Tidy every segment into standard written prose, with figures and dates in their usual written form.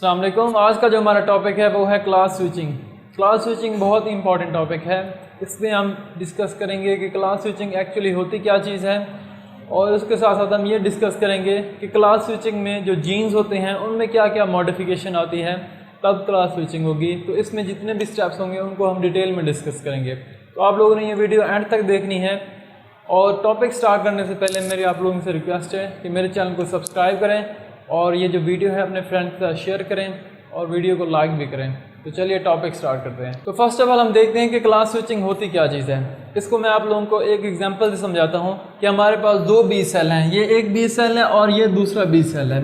अस्सलाम वालेकुम। आज का जो हमारा टॉपिक है वो है क्लास स्विचिंग। क्लास स्विचिंग बहुत ही इंपॉर्टेंट टॉपिक है। इसमें हम डिस्कस करेंगे कि क्लास स्विचिंग एक्चुअली होती क्या चीज़ है, और उसके साथ साथ हम ये डिस्कस करेंगे कि क्लास स्विचिंग में जो जीन्स होते हैं उनमें क्या क्या मॉडिफिकेशन आती है, तब क्लास स्विचिंग होगी। तो इसमें जितने भी स्टेप्स होंगे उनको हम डिटेल में डिस्कस करेंगे। तो आप लोगों ने ये वीडियो एंड तक देखनी है। और टॉपिक स्टार्ट करने से पहले मेरी आप लोगों से रिक्वेस्ट है कि मेरे चैनल को सब्सक्राइब करें और ये जो वीडियो है अपने फ्रेंड्स के साथ शेयर करें और वीडियो को लाइक भी करें। तो चलिए टॉपिक स्टार्ट करते हैं। तो फर्स्ट ऑफ ऑल हम देखते हैं कि क्लास स्विचिंग होती क्या चीज़ है। इसको मैं आप लोगों को एक एग्जांपल से समझाता हूँ कि हमारे पास दो बी सेल हैं, ये एक बी सेल है और ये दूसरा बी सेल है।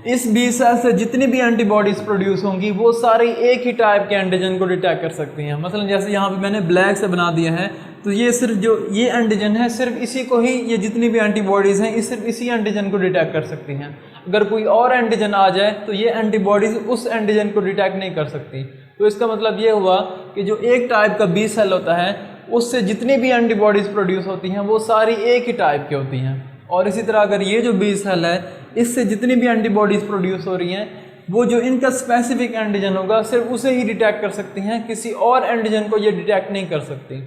इस बी सेल से जितनी भी एंटीबॉडीज़ प्रोड्यूस होंगी वो सारी एक ही टाइप के एंटीजन को डिटेक्ट कर सकती हैं। मसलन जैसे यहाँ पे मैंने ब्लैक से बना दिया है, तो ये सिर्फ जो ये एंटीजन है सिर्फ इसी को ही, ये जितनी भी एंटीबॉडीज़ हैं सिर्फ इसी एंटीजन को डिटेक्ट कर सकती हैं। अगर कोई और एंटीजन आ जाए तो ये एंटीबॉडीज़ उस एंटीजन को डिटेक्ट नहीं कर सकती। तो इसका मतलब ये हुआ कि जो एक टाइप का बी सेल होता है उससे जितनी भी एंटीबॉडीज़ प्रोड्यूस होती हैं वो सारी एक ही टाइप की होती हैं। और इसी तरह अगर ये जो बी सेल है इससे जितनी भी एंटीबॉडीज़ प्रोड्यूस हो रही हैं वो जो इनका स्पेसिफिक एंटीजन होगा सिर्फ उसे ही डिटेक्ट कर सकती हैं, किसी और एंटीजन को ये डिटेक्ट नहीं कर सकती।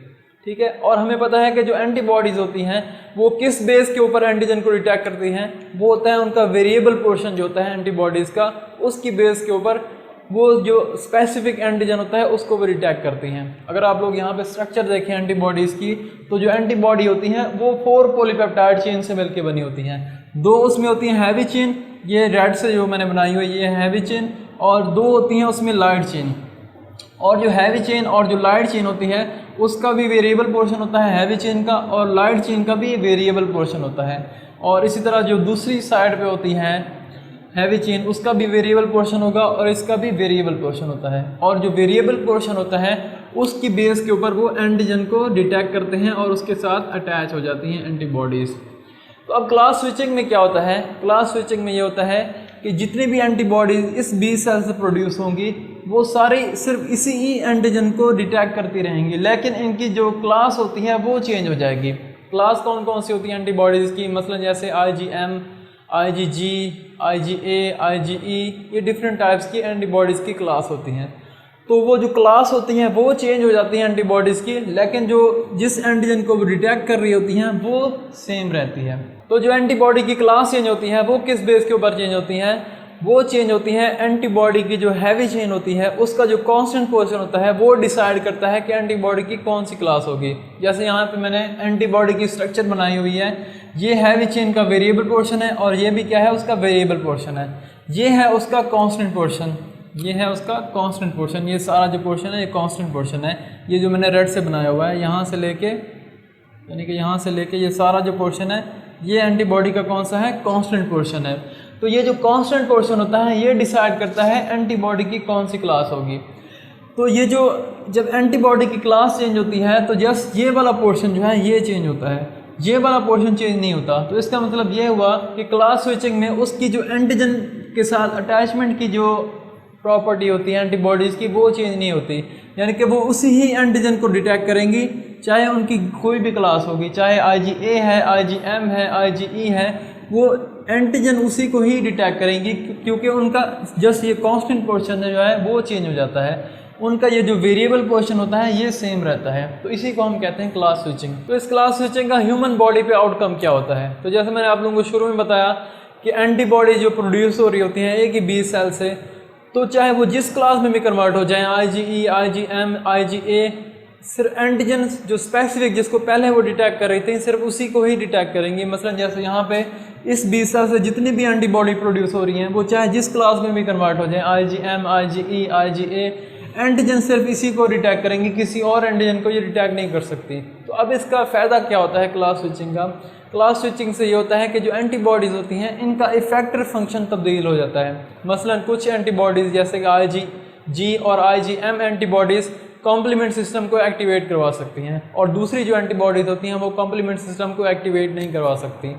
ठीक है। और हमें पता है कि जो एंटीबॉडीज़ होती हैं वो किस बेस के ऊपर एंटीजन को डिटेक्ट करती हैं, वो होता है उनका वेरिएबल पोर्शन जो होता है एंटीबॉडीज़ का, उसकी बेस के ऊपर वो जो स्पेसिफिक एंटीजन होता है उसको वो डिटेक्ट करती हैं। अगर आप लोग यहाँ पे स्ट्रक्चर देखें एंटीबॉडीज़ की, तो जो एंटीबॉडी होती हैं वो 4 पॉलीपेप्टाइड चेन से मिलकर बनी होती हैं। 2 उसमें होती हैं हैवी चेन, ये रेड से जो मैंने बनाई हुई ये हैवी चेन, और 2 होती हैं उसमें लाइट चेन। और जो हैवी चेन और जो लाइट चेन होती है उसका भी वेरिएबल पोर्शन होता है हैवी चेन का, और लाइट चेन का भी वेरिएबल पोर्शन होता है। और इसी तरह जो दूसरी साइड पे होती है हैवी चेन उसका भी वेरिएबल पोर्शन होगा और इसका भी वेरिएबल पोर्शन होता है। और जो वेरिएबल पोर्शन होता है उसकी बेस के ऊपर वो एंटीजन को डिटेक्ट करते हैं और उसके साथ अटैच हो जाती हैं एंटीबॉडीज़। तो अब क्लास स्विचिंग में क्या होता है? क्लास स्विचिंग में ये होता है कि जितनी भी एंटीबॉडीज़ इस बी सेल से प्रोड्यूस होंगी वो सारी सिर्फ इसी ही एंटीजन को डिटेक्ट करती रहेंगी, लेकिन इनकी जो क्लास होती है वो चेंज हो जाएगी। क्लास कौन कौन सी होती है एंटीबॉडीज़ की? मसलन जैसे IgM, IgG, IgA, IgE, ये डिफरेंट टाइप्स की एंटीबॉडीज़ की क्लास होती हैं। तो वो जो क्लास होती हैं वो चेंज हो जाती हैं एंटीबॉडीज़ की, लेकिन जो जिस एंटीजन को वो डिटेक्ट कर रही होती हैं वो सेम रहती है। तो जो एंटीबॉडी की क्लास चेंज होती है वो किस बेस के ऊपर चेंज होती हैं? वो चेंज होती है एंटीबॉडी की जो हैवी चेन होती है उसका जो कांस्टेंट पोर्शन होता है वो डिसाइड करता है कि एंटीबॉडी की कौन सी क्लास होगी। जैसे यहाँ पे मैंने एंटीबॉडी की स्ट्रक्चर बनाई हुई है, ये हैवी चेन का वेरिएबल पोर्शन है और ये भी क्या है, उसका वेरिएबल पोर्शन है। ये है उसका कांस्टेंट पोर्शन, ये है उसका कांस्टेंट पोर्शन। ये सारा जो पोर्शन है ये कांस्टेंट पोर्शन है। ये जो मैंने रेड से बनाया हुआ है यहाँ से लेके, यानी कि यहाँ से लेके ये सारा जो पोर्शन है ये एंटीबॉडी का कौन सा है, कांस्टेंट पोर्शन है। तो ये जो कांस्टेंट पोर्शन होता है ये डिसाइड करता है एंटीबॉडी की कौन सी क्लास होगी। तो ये जो जब एंटीबॉडी की क्लास चेंज होती है तो जस्ट ये वाला पोर्शन जो है ये चेंज होता है, ये वाला पोर्शन चेंज नहीं होता। तो इसका मतलब ये हुआ कि क्लास स्विचिंग में उसकी जो एंटीजन के साथ अटैचमेंट की जो प्रॉपर्टी होती है एंटीबॉडीज़ की वो चेंज नहीं होती, यानी कि वो उसी ही एंटीजन को डिटेक्ट करेंगी चाहे उनकी कोई भी क्लास होगी, चाहे IgA है, IgM है, IgE है, वो एंटीजन उसी को ही डिटेक्ट करेंगी क्योंकि उनका जस्ट ये कांस्टेंट पोर्शन जो है वो चेंज हो जाता है, उनका ये जो वेरिएबल पोर्शन होता है ये सेम रहता है। तो इसी को हम कहते हैं क्लास स्विचिंग। तो इस क्लास स्विचिंग का ह्यूमन बॉडी पे आउटकम क्या होता है? तो जैसे मैंने आप लोगों को शुरू में बताया कि एंटीबॉडी जो प्रोड्यूस हो रही होती हैं एक ही बी सेल से, तो चाहे वो जिस क्लास में भी कन्वर्ट हो जाए, IgE, IgM, IgA, सिर्फ एंटीजन जो स्पेसिफिक जिसको पहले वो डिटेक्ट कर रही थी सिर्फ उसी को ही डिटेक्ट करेंगी। मसलन जैसे यहाँ पे इस बी सेल से जितनी भी एंटीबॉडी प्रोड्यूस हो रही हैं वो चाहे जिस क्लास में भी कन्वर्ट हो जाए, IgM, IgE, IgA, एंटीजन सिर्फ इसी को डिटेक्ट करेंगी, किसी और एंटीजन को ये डिटेक्ट नहीं कर सकती। तो अब इसका फ़ायदा क्या होता है क्लास स्विचिंग का? क्लास स्विचिंग से ये होता है कि जो एंटीबॉडीज़ होती हैं इनका इफेक्टर फंक्शन तब्दील हो जाता है। मसलन कुछ एंटीबॉडीज़ जैसे कि IgG और IgM एंटीबॉडीज़ कॉम्प्लीमेंट सिस्टम को एक्टिवेट करवा सकती हैं और दूसरी जो एंटीबॉडीज़ होती हैं वो कॉम्प्लीमेंट सिस्टम को एक्टिवेट नहीं करवा सकती।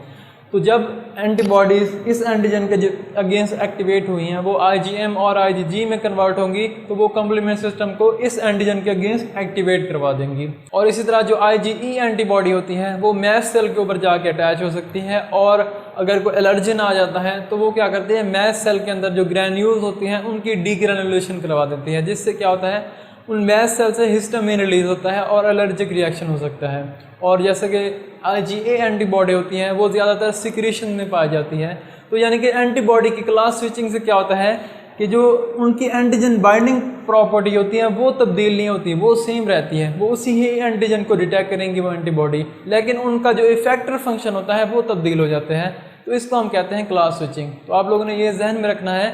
तो जब एंटीबॉडीज़ इस एंटीजन के अगेंस्ट एक्टिवेट हुई हैं वो IgM और IgG में कन्वर्ट होंगी, तो वो कॉम्प्लीमेंट सिस्टम को इस एंटीजन के अगेंस्ट एक्टिवेट करवा देंगी। और इसी तरह जो IgE एंटीबॉडी होती है वो मैस्ट सेल के ऊपर जाके अटैच हो सकती है, और अगर कोई एलर्जन आ जाता है तो वो क्या करती है, मैस्ट सेल के अंदर जो ग्रैन्यूल्स होती हैं उनकी डीग्रेनुलेशन करवा देती है, जिससे क्या होता है उन मैस्ट सेल से हिस्टामिन रिलीज होता है और एलर्जिक रिएक्शन हो सकता है। और जैसे कि IgA एंटीबॉडी होती हैं वो ज़्यादातर सिक्रीशन में पाई जाती है। तो यानी कि एंटीबॉडी की क्लास स्विचिंग से क्या होता है कि जो उनकी एंटीजन बाइंडिंग प्रॉपर्टी होती है वो तब्दील नहीं होती, वो सेम रहती है, वो उसी ही एंटीजन को डिटेक्ट करेंगी वो एंटीबॉडी, लेकिन उनका जो इफेक्टर फंक्शन होता है वो तब्दील हो जाते हैं। तो इसको हम कहते हैं क्लास स्विचिंग। तो आप लोगों ने ये जहन में रखना है,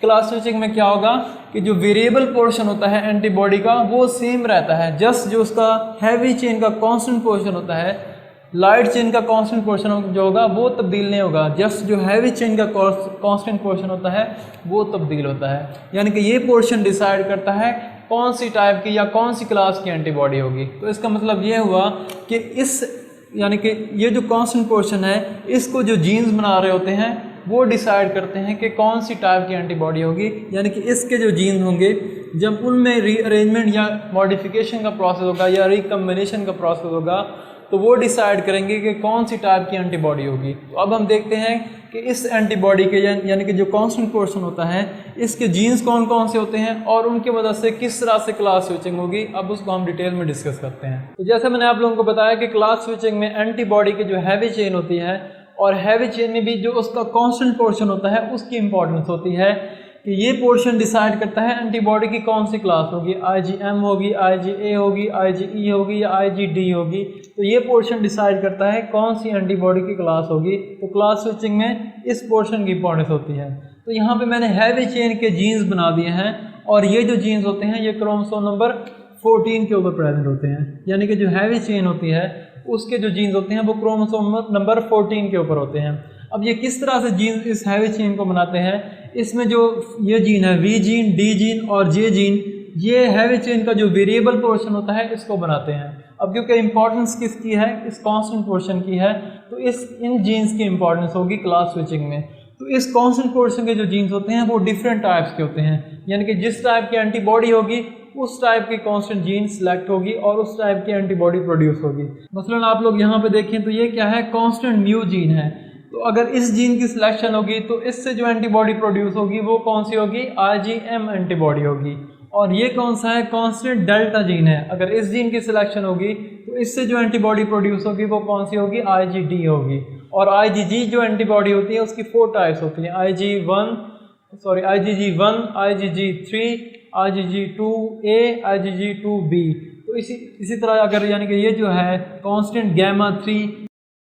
क्लास स्विचिंग में क्या होगा कि जो वेरिएबल पोर्शन होता है एंटीबॉडी का वो सेम रहता है, जस्ट जो उसका हैवी चेन का कांस्टेंट पोर्शन होता है, लाइट चेन का कांस्टेंट पोर्शन जो होगा वो तब्दील नहीं होगा, जस्ट जो हैवी चेन का कांस्टेंट पोर्शन होता है वो तब्दील होता है। यानी कि ये पोर्शन डिसाइड करता है कौन सी टाइप की या कौन सी क्लास की एंटीबॉडी होगी। तो इसका मतलब ये हुआ कि इस यानी कि ये जो कांस्टेंट पोर्शन है इसको जो जीन्स बना रहे होते हैं वो डिसाइड करते हैं कि कौन सी टाइप की एंटीबॉडी होगी। यानी कि इसके जो जीन होंगे जब उनमें रीअरेंजमेंट या मॉडिफिकेशन का प्रोसेस होगा या रिकम्बिनेशन का प्रोसेस होगा तो वो डिसाइड करेंगे कि कौन सी टाइप की एंटीबॉडी होगी। तो अब हम देखते हैं कि इस एंटीबॉडी के यानी कि जो कांस्टेंट पोर्शन होता है इसके जीन्स कौन कौन से होते हैं और उनकी वजह से किस तरह से क्लास स्विचिंग होगी। अब उसको हम डिटेल में डिस्कस करते हैं। तो जैसे मैंने आप लोगों को बताया कि क्लास स्विचिंग में एंटीबॉडी की जो हैवी चेन होती है और हैवी चेन में भी जो उसका कांस्टेंट पोर्शन होता है उसकी इंपॉर्टेंस होती है कि ये पोर्शन डिसाइड करता है एंटीबॉडी की कौन सी क्लास होगी, IgM होगी, IgA होगी, IgE होगी या IgD होगी। तो ये पोर्शन डिसाइड करता है कौन सी एंटीबॉडी की क्लास होगी। तो क्लास स्विचिंग में इस पोर्शन की इंपॉर्टेंस होती है। तो यहाँ पे मैंने हैवी चेन के जीन्स बना दिए हैं और ये जो जीन्स होते हैं ये क्रोमोसोम नंबर 14 के ऊपर प्रेजेंट होते हैं। यानी कि जो हैवी चेन होती है उसके जो जीन्स होते हैं वो क्रोमोसोम नंबर 14 के ऊपर होते हैं। अब ये किस तरह से जीन इस हैवी चेन को बनाते हैं, इसमें जो ये जीन है V जीन, D जीन और J जीन, ये हैवी चेन का जो वेरिएबल पोर्शन होता है इसको बनाते हैं। अब क्योंकि इंपॉर्टेंस किसकी है, इस कांस्टेंट पोर्शन की है, तो इन जीन्स की इंपॉर्टेंस होगी क्लास स्विचिंग में। तो इस कांस्टेंट पोर्शन के जो जीन्स होते हैं वो डिफरेंट टाइप्स के होते हैं। यानी कि जिस टाइप की एंटीबॉडी होगी उस टाइप की कांस्टेंट जीन सिलेक्ट होगी और उस टाइप की एंटीबॉडी प्रोड्यूस होगी। मसलन आप लोग यहाँ पे देखें तो ये क्या है, कांस्टेंट म्यू जीन है। तो अगर इस जीन की सिलेक्शन होगी तो इससे जो एंटीबॉडी प्रोड्यूस होगी वो कौन सी होगी, IgM एंटीबॉडी होगी। और ये कौन सा है, कांस्टेंट डेल्टा जीन है। अगर इस जीन की सिलेक्शन होगी तो इससे जो एंटीबॉडी प्रोड्यूस होगी वो कौन सी होगी, IgD होगी। और IgG जो एंटीबॉडी होती है उसकी 4 टाइप्स होती हैं, IgG1, IgG3, IgG2A, IgG2B। तो इसी तरह अगर यानी कि ये जो है कांस्टेंट गामा 3,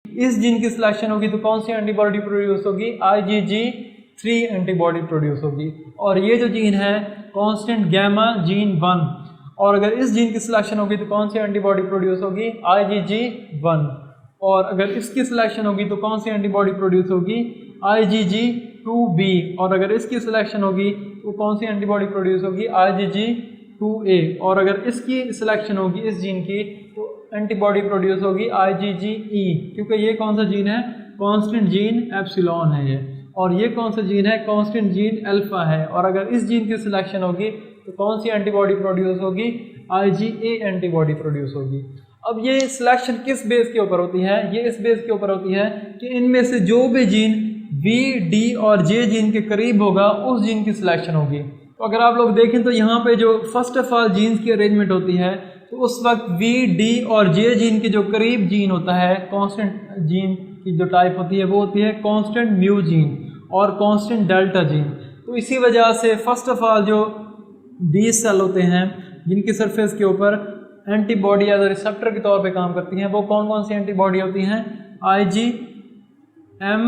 इस जीन की सिलेक्शन होगी तो कौन सी एंटीबॉडी प्रोड्यूस होगी, IgG3 एंटीबॉडी प्रोड्यूस होगी। और ये जो जीन है कांस्टेंट गामा जीन 1, और अगर इस जीन की सिलेक्शन होगी तो कौन सी एंटीबॉडी प्रोड्यूस होगी, IgG1। और अगर इसकी सिलेक्शन होगी तो कौन सी एंटीबॉडी प्रोड्यूस होगी, IgG2B। और अगर इसकी सिलेक्शन होगी तो कौन सी एंटीबॉडी प्रोड्यूस होगी, IgG2A। और अगर इसकी सिलेक्शन होगी इस जीन की तो एंटीबॉडी प्रोड्यूस होगी IgGE, क्योंकि ये कौन सा जीन है, कांस्टेंट जीन एप्सिलॉन है ये। और ये कौन सा जीन है, कांस्टेंट जीन अल्फा है। और अगर इस जीन की सिलेक्शन होगी तो कौन सी एंटीबॉडी प्रोड्यूस होगी, IgA एंटीबॉडी प्रोड्यूस होगी। अब ये सिलेक्शन किस बेस के ऊपर होती है, ये इस बेस के ऊपर होती है कि इनमें से जो भी जीन V, D और J जीन के करीब होगा उस जीन की सिलेक्शन होगी। तो अगर आप लोग देखें तो यहाँ पे जो फर्स्ट ऑफ ऑल जीन्स की अरेंजमेंट होती है तो उस वक्त V, D और J जीन के जो करीब जीन होता है, कांस्टेंट जीन की जो टाइप होती है वो होती है कांस्टेंट म्यू जीन और कांस्टेंट डेल्टा जीन। तो इसी वजह से फर्स्ट ऑफ ऑल जो 20 सेल होते हैं जिनकी सरफेस के ऊपर एंटीबॉडी एज रिसेप्टर के तौर पे काम करती हैं, वो कौन कौन सी एंटीबॉडी होती हैं, IgM,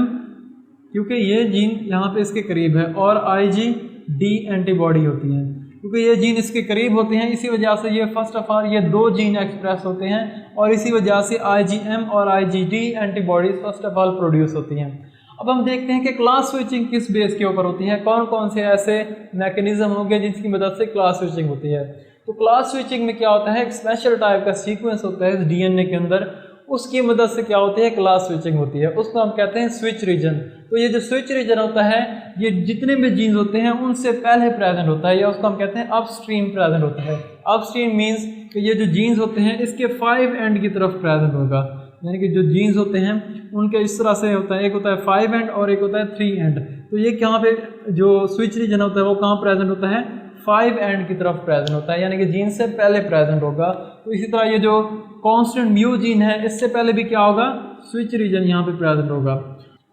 क्योंकि ये जीन यहाँ पे इसके करीब है, और IgD एंटीबॉडी होती हैं क्योंकि ये जीन इसके करीब होते हैं। इसी वजह से ये फर्स्ट ऑफ ऑल ये 2 जीन एक्सप्रेस होते हैं और इसी वजह से IgM और IgD antibodies first of all produce होती हैं। अब हम देखते हैं कि क्लास स्विचिंग किस बेस के ऊपर होती है, कौन कौन से ऐसे मैकेनिज्म होंगे जिसकी मदद से क्लास स्विचिंग होती है। तो क्लास स्विचिंग में क्या होता है, एक स्पेशल टाइप का सीक्वेंस होता है इस DNA के अंदर, उसकी मदद से क्या होती है, क्लास स्विचिंग होती है। उसको हम कहते हैं स्विच रीजन। तो ये जो स्विच रीजन होता है ये जितने भी जीन्स होते हैं उनसे पहले प्रेजेंट होता है, या उसको हम कहते हैं अपस्ट्रीम प्रेजेंट होता है। अपस्ट्रीम मीन्स कि ये जो जीन्स होते हैं इसके 5 एंड की तरफ प्रेजेंट होगा, यानी कि जो जीन्स होते हैं उनके इस तरह से होता है, एक होता है 5 एंड और एक होता है 3 एंड। तो ये कहाँ पे जो स्विच रीजन होता है वो कहाँ प्रेजेंट होता है, 5 एंड की तरफ प्रेजेंट होता है, यानी कि जीन से पहले प्रेजेंट होगा। तो इसी तरह ये जो कांस्टेंट म्यू जीन है इससे पहले भी क्या होगा, स्विच रीजन यहाँ पे प्रेजेंट होगा।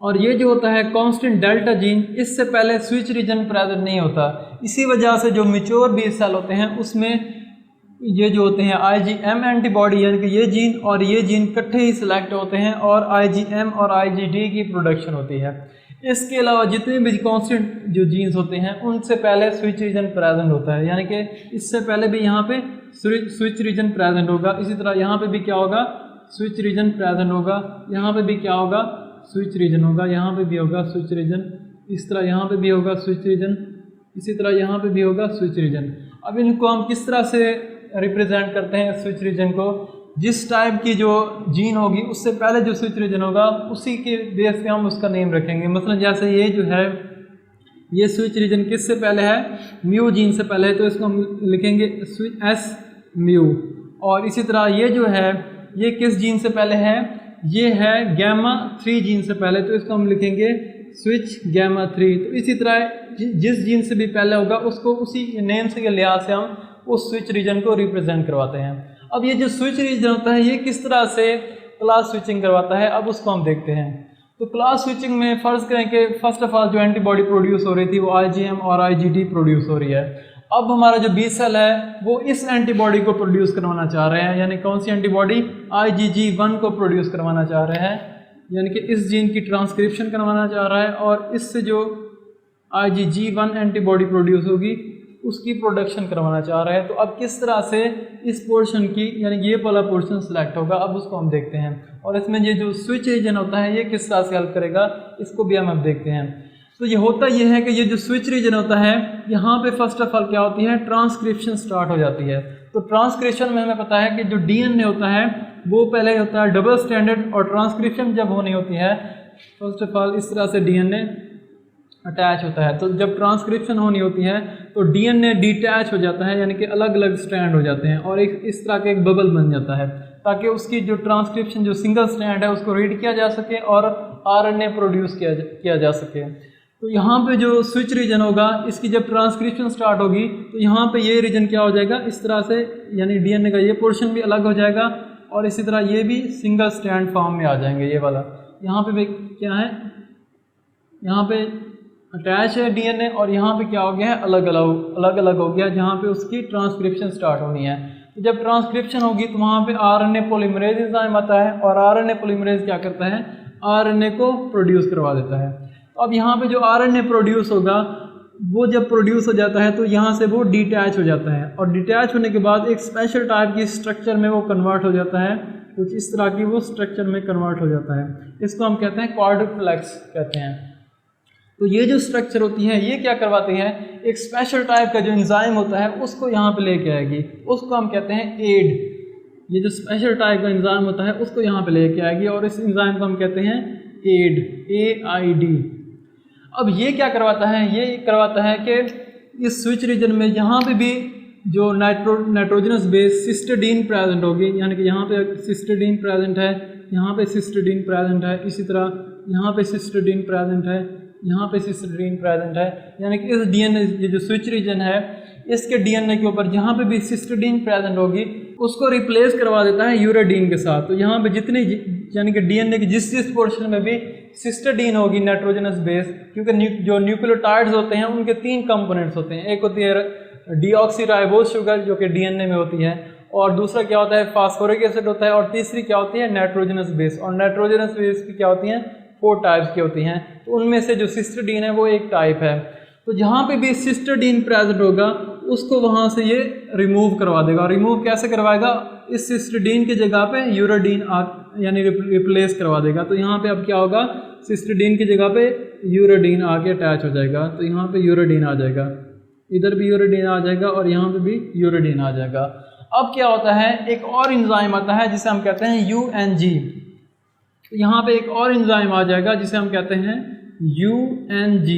और ये जो होता है कांस्टेंट डेल्टा जीन, इससे पहले स्विच रीजन प्रेजेंट नहीं होता। इसी वजह से जो मैच्योर बी सेल होते हैं उसमें ये जो होते हैं IgM एंटीबॉडी, यानी कि ये जीन और ये जीन इकट्ठे ही सिलेक्ट होते हैं और IgM और IgD की प्रोडक्शन होती है। इसके अलावा जितने भी कांस्टेंट जो जीन्स होते हैं उनसे पहले स्विच रीजन प्रेजेंट होता है, यानी कि इससे पहले भी यहाँ पे स्विच रीजन प्रेजेंट होगा। इसी तरह यहाँ पे भी क्या होगा, स्विच रीजन प्रेजेंट होगा। यहाँ पे भी क्या होगा, स्विच रीजन होगा। यहाँ पे भी होगा स्विच रीजन। इस तरह यहाँ पे भी होगा स्विच रीजन। इसी तरह यहाँ पे भी होगा स्विच रीजन। अब इनको हम किस तरह से रिप्रेजेंट करते हैं स्विच रीजन को, जिस टाइप की जो जीन होगी उससे पहले जो स्विच रीजन होगा उसी के बेस पे हम उसका नेम रखेंगे। मतलब जैसे ये जो है ये स्विच रीजन किससे पहले है, म्यू जीन से पहले है, तो इसको हम लिखेंगे S म्यू। और इसी तरह ये जो है ये किस जीन से पहले है, ये है गैमा 3 जीन से पहले, तो इसको हम लिखेंगे स्विच गैमा 3। तो इसी तरह जिस जीन से भी पहले होगा उसको उसी नेम से के लिहाज से हम उस स्विच रीजन को रिप्रेजेंट करवाते हैं। अब ये जो स्विच रीजन होता है ये किस तरह से क्लास स्विचिंग करवाता है, अब उसको हम देखते हैं। तो क्लास स्विचिंग में फ़र्ज़ करें कि फर्स्ट ऑफ ऑल जो एंटीबॉडी प्रोड्यूस हो रही थी वो IgM और IgD प्रोड्यूस हो रही है। अब हमारा जो बी सेल है वो इस एंटीबॉडी को प्रोड्यूस करवाना चाह रहे हैं, यानी कौन सी एंटीबॉडी, IgG1 को प्रोड्यूस करवाना चाह रहे हैं, यानी कि इस जीन की ट्रांसक्रिप्शन करवाना चाह रहा है और इससे जो IgG1 एंटीबॉडी प्रोड्यूस होगी उसकी प्रोडक्शन करवाना चाह रहे हैं। तो अब किस तरह से इस पोर्शन की, यानी ये वाला पोर्शन सिलेक्ट होगा, अब उसको हम देखते हैं। और इसमें ये जो स्विच रीजन होता है ये किस तरह से हेल्प करेगा इसको भी हम अब देखते हैं। तो ये होता ये है कि ये जो स्विच रीजन होता है यहाँ पे फर्स्ट ऑफ ऑल क्या होती है, ट्रांसक्रिप्शन स्टार्ट हो जाती है। तो ट्रांसक्रिप्शन में हमें पता है कि जो DNA होता है वो पहले होता है डबल स्टैंडर्ड, और ट्रांसक्रिप्शन जब होनी होती है फर्स्ट ऑफ ऑल इस तरह से DNA अटैच होता है। तो जब ट्रांसक्रिप्शन होनी होती है तो DNA डिटैच हो जाता है, यानी कि अलग अलग स्ट्रैंड हो जाते हैं और एक इस तरह का एक बबल बन जाता है, ताकि उसकी जो ट्रांसक्रिप्शन जो सिंगल स्ट्रैंड है उसको रीड किया जा सके और RNA प्रोड्यूस किया जा सके। तो यहाँ पे जो स्विच रीजन होगा इसकी जब ट्रांसक्रिप्शन स्टार्ट होगी तो यहाँ पे ये रीजन क्या हो जाएगा, इस तरह से, यानी DNA का ये पोर्शन भी अलग हो जाएगा और इसी तरह ये भी सिंगल स्ट्रैंड फॉर्म में आ जाएंगे। ये वाला यहाँ पे भी क्या है, यहाँ पे अटैच है DNA और यहाँ पे क्या हो गया है, अलग अलग हो गया, जहाँ पे उसकी ट्रांसक्रिप्शन स्टार्ट होनी है। तो जब ट्रांसक्रिप्शन होगी तो वहाँ पे RNA पॉलीमरेज एंजाइम आता है और RNA पॉलीमरेज क्या करता है, RNA को प्रोड्यूस करवा देता है। अब यहाँ पे जो RNA प्रोड्यूस होगा वो जब प्रोड्यूस हो जाता है तो यहाँ से वो डिटैच हो जाता है और डिटैच होने के बाद एक स्पेशल टाइप की स्ट्रक्चर में वो कन्वर्ट हो जाता है, कुछ इस तरह की वो स्ट्रक्चर में कन्वर्ट हो जाता है। इसको हम कहते हैं क्वाड्रिप्लेक्स कहते हैं। तो ये जो स्ट्रक्चर होती है ये क्या करवाती है, एक स्पेशल टाइप का जो एंजाइम होता है उसको यहाँ पे लेके आएगी, उसको हम कहते हैं एड। ये जो स्पेशल टाइप का एंजाइम होता है उसको यहाँ पे लेके आएगी और इस एंजाइम को हम कहते हैं एड, AID। अब ये क्या करवाता है, ये करवाता है कि इस स्विच रीजन में यहाँ पे भी जो नाइट्रोजनस बेस सिस्टीडीन प्रेजेंट होगी, यानी कि यहाँ पे सिस्टीडीन प्रेजेंट है, यहाँ पे सिस्टीडीन प्रेजेंट है, इसी तरह यहाँ पे सिस्टीडीन प्रेजेंट है, यहाँ पे सिस्टीडीन प्रेजेंट है, यानी कि इस DNA ये जो स्विच रीजन है इसके DNA के ऊपर जहाँ पे भी सिस्टीडीन प्रेजेंट होगी उसको रिप्लेस करवा देता है यूराडीन के साथ। तो यहाँ पे जितनी, यानी कि DNA के जिस पोर्शन में भी सिस्टीडीन होगी नाइट्रोजनस बेस, क्योंकि जो न्यूक्लियोटाइड्स होते हैं उनके 3 कंपोनेंट्स होते हैं, एक होती है डीऑक्सीराइबोज शुगर जो कि DNA में होती है, और दूसरा क्या होता है फास्फोरिक एसिड होता है, और तीसरी क्या होती है नाइट्रोजनस बेस। और नाइट्रोजनस बेस की क्या होती हैं 4 टाइप्स की होती हैं, तो उनमें से जो सिस्टीडीन है वो एक टाइप है। तो जहाँ पे भी सिस्टीडीन प्रेजेंट होगा उसको वहाँ से ये रिमूव करवा देगा। रिमूव कैसे करवाएगा, इस सिस्टीडीन की जगह पे यूराडीन यानी रिप्लेस करवा देगा। तो यहाँ पे अब क्या होगा, सिस्टीडीन की जगह पे यूराडीन आके अटैच हो जाएगा। तो यहाँ पे यूराडीन आ जाएगा, इधर भी यूराडीन आ जाएगा और यहाँ पे भी यूराडीन आ जाएगा। अब क्या होता है, एक और एंजाइम आता है जिसे हम कहते हैं UNG। तो यहाँ पे एक और एंजाइम आ जाएगा जिसे हम कहते हैं UNG।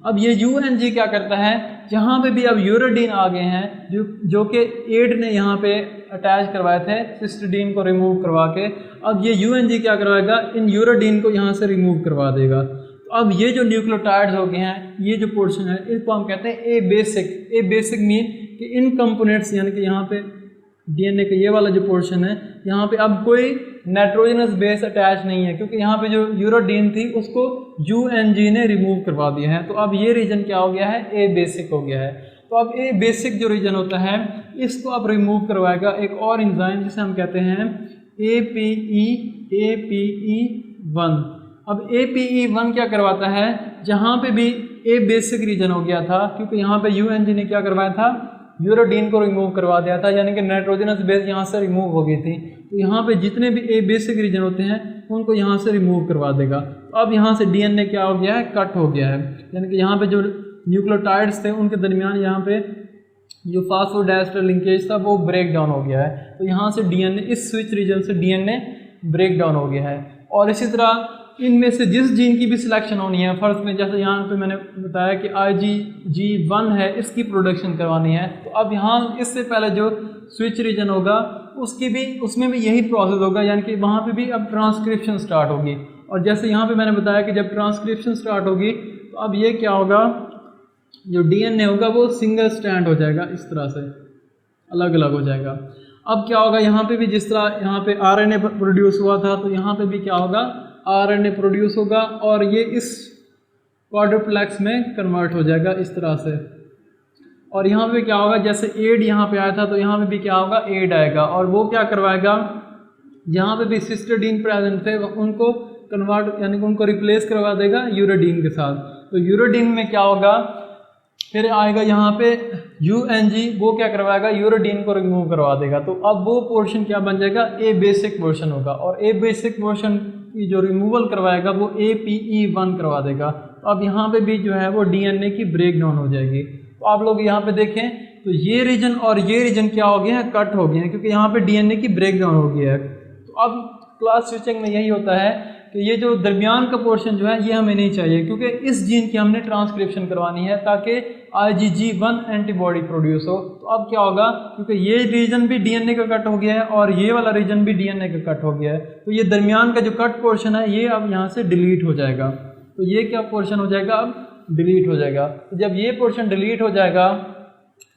अब ये UNG क्या करता है, यहाँ पे भी अब यूरोडीन आ गए हैं जो कि एड ने यहाँ पे अटैच करवाए थे सिस्टीडीन को रिमूव करवा के। अब ये UNG क्या करवाएगा, इन यूरोडीन को यहाँ से रिमूव करवा देगा। तो अब ये जो न्यूक्लियोटाइड्स हो गए हैं, ये जो पोर्शन है इसको हम कहते हैं ए बेसिक। ए बेसिक मीन कि इन कंपोनेंट्स यानी कि यहाँ पे DNA का ये वाला जो पोर्शन है, यहाँ पे अब कोई नाइट्रोजनस बेस अटैच नहीं है, क्योंकि यहाँ पे जो यूरोडीन थी उसको UNG ने रिमूव करवा दिया है। तो अब ये रीजन क्या हो गया है, ए बेसिक हो गया है। तो अब ए बेसिक जो रीजन होता है इसको अब रिमूव करवाएगा एक और एंजाइम जिसे हम कहते हैं APE1। अब APE1 क्या करवाता है, जहाँ पे भी ए बेसिक रीजन हो गया था, क्योंकि यहाँ पे UNG ने क्या करवाया था, यूरोडीन को रिमूव करवा दिया था, यानी कि नाइट्रोजनस बेस यहाँ से रिमूव हो गई थी। तो यहाँ पे जितने भी ए बेसिक रीजन होते हैं उनको यहाँ से रिमूव करवा देगा। तो अब यहाँ से DNA क्या हो गया है, कट हो गया है, यानी कि यहाँ पे जो न्यूक्लियोटाइड्स थे उनके दरमियान यहाँ पे जो फास्फोडाइस्टर लिंकेज था वो ब्रेक डाउन हो गया है। तो यहाँ से DNA, इस स्विच रीजन से DNA ब्रेक डाउन हो गया है। और इसी तरह इनमें से जिस जीन की भी सिलेक्शन होनी है, फर्स्ट में जैसे यहाँ पे मैंने बताया कि IgG1 है, इसकी प्रोडक्शन करवानी है, तो अब यहाँ इससे पहले जो स्विच रीजन होगा उसमें भी यही प्रोसेस होगा, यानी कि वहाँ पे भी अब ट्रांसक्रिप्शन स्टार्ट होगी। और जैसे यहाँ पे मैंने बताया कि जब ट्रांसक्रिप्शन स्टार्ट होगी तो अब ये क्या होगा, जो DNA होगा वो सिंगल स्टैंड हो जाएगा, इस तरह से अलग अलग हो जाएगा। अब क्या होगा, यहाँ पे भी जिस तरह यहाँ पे RNA प्रोड्यूस हुआ था, तो यहाँ पे भी क्या होगा, RNA प्रोड्यूस होगा और ये इस क्वाड्रुप्लेक्स में कन्वर्ट हो जाएगा इस तरह से। और यहाँ पे क्या होगा, जैसे एड यहाँ पे आया था तो यहाँ पे भी क्या होगा, एड आएगा, और वो क्या करवाएगा, यहाँ पे भी सिस्टीडीन प्रेजेंट थे उनको कन्वर्ट यानी कि उनको रिप्लेस करवा देगा यूरोडीन के साथ। तो यूरोडीन में क्या होगा, फिर आएगा यहाँ पे UNG, वो क्या करवाएगा, यूरोडीन को रिमूव करवा देगा। तो अब वो पोर्शन क्या बन जाएगा, ए बेसिक पोर्शन होगा, और ए बेसिक पोर्शन की जो रिमूवल करवाएगा वो APE1 करवा देगा। तो अब यहाँ पे भी जो है वो DNA की ब्रेक डाउन हो जाएगी। तो आप लोग यहाँ पे देखें तो ये रीजन और ये रीजन क्या हो गए हैं, कट हो गए हैं, क्योंकि यहाँ पे DNA की ब्रेक डाउन हो गया है। तो अब क्लास स्विचिंग में यही होता है कि ये जो दरमियान का पोर्शन जो है ये हमें नहीं चाहिए, क्योंकि इस जीन की हमने ट्रांसक्रिप्शन करवानी है ताकि IgG1 एंटीबॉडी प्रोड्यूस हो। तो अब क्या होगा, क्योंकि ये रीजन भी DNA का कट हो गया है और ये वाला रीजन भी DNA का कट हो गया है, तो ये दरमियान का जो कट पोर्शन है ये अब यहाँ से डिलीट हो जाएगा। तो ये क्या पोर्शन हो जाएगा, अब डिलीट हो जाएगा। तो जब ये पोर्शन डिलीट हो जाएगा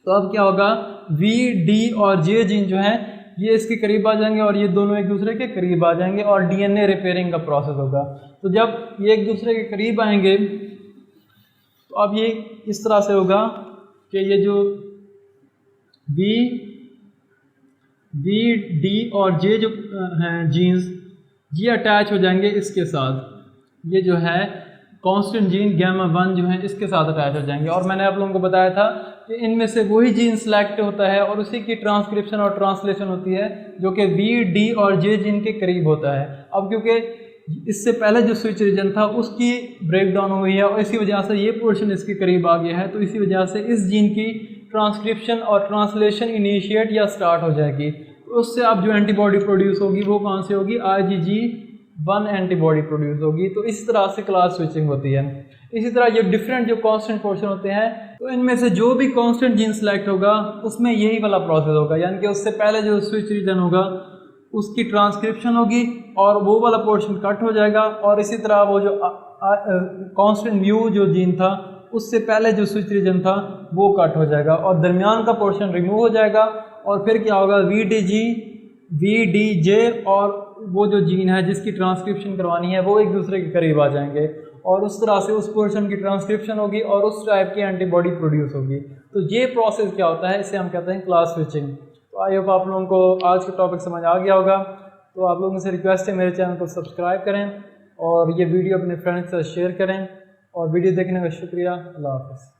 तो अब क्या होगा, V, D और J जीन जो है ये इसके करीब आ जाएंगे और ये दोनों एक दूसरे के करीब आ जाएंगे और DNA रिपेयरिंग का प्रोसेस होगा। तो जब ये एक दूसरे के करीब आएंगे तो अब ये इस तरह से होगा कि ये जो V, D और J जो हैं जीन्स, ये अटैच हो जाएंगे इसके साथ। ये जो है कांस्टेंट जीन γ1 जो है इसके साथ अटैच हो जाएंगे। और मैंने आप लोगों को बताया था कि इनमें से वही जीन सेलेक्ट होता है और उसी की ट्रांसक्रिप्शन और ट्रांसलेशन होती है जो कि V, D और J जीन के करीब होता है। अब क्योंकि इससे पहले जो स्विच रीजन था उसकी ब्रेक डाउन हुई है और इसी वजह से ये पोर्शन इसके करीब आ गया है, तो इसी वजह से इस जीन की ट्रांसक्रिप्शन और ट्रांसलेशन इनिशिएट या स्टार्ट हो जाएगी। तो उससे अब जो एंटीबॉडी प्रोड्यूस होगी वो कौन सी होगी, IgG1 एंटीबॉडी प्रोड्यूस होगी। तो इस तरह से क्लास स्विचिंग होती है। इसी तरह ये डिफरेंट जो कांस्टेंट पोर्शन होते हैं, तो इनमें से जो भी कांस्टेंट जीन सेलेक्ट होगा उसमें यही वाला प्रोसेस होगा, यानी कि उससे पहले जो स्विच रीजन होगा उसकी ट्रांसक्रिप्शन होगी और वो वाला पोर्शन कट हो जाएगा। और इसी तरह वो जो कांस्टेंट म्यू जो जीन था उससे पहले जो स्विच रीजन था वो कट हो जाएगा और दरमियान का पोर्शन रिमूव हो जाएगा। और फिर क्या होगा, VDJ और वो जो जीन है जिसकी ट्रांसक्रिप्शन करवानी है वो एक दूसरे के करीब आ जाएंगे और उस तरह से उस पोर्शन की ट्रांसक्रिप्शन होगी और उस टाइप की एंटीबॉडी प्रोड्यूस होगी। तो ये प्रोसेस क्या होता है, इसे हम कहते हैं क्लास स्विचिंग। तो आई होप आप लोगों को आज का टॉपिक समझ आ गया होगा। तो आप लोगों से रिक्वेस्ट है मेरे चैनल को सब्सक्राइब करें और ये वीडियो अपने फ्रेंड्स के साथ शेयर करें। और वीडियो देखने का शुक्रिया। अल्लाह हाफ़िज़।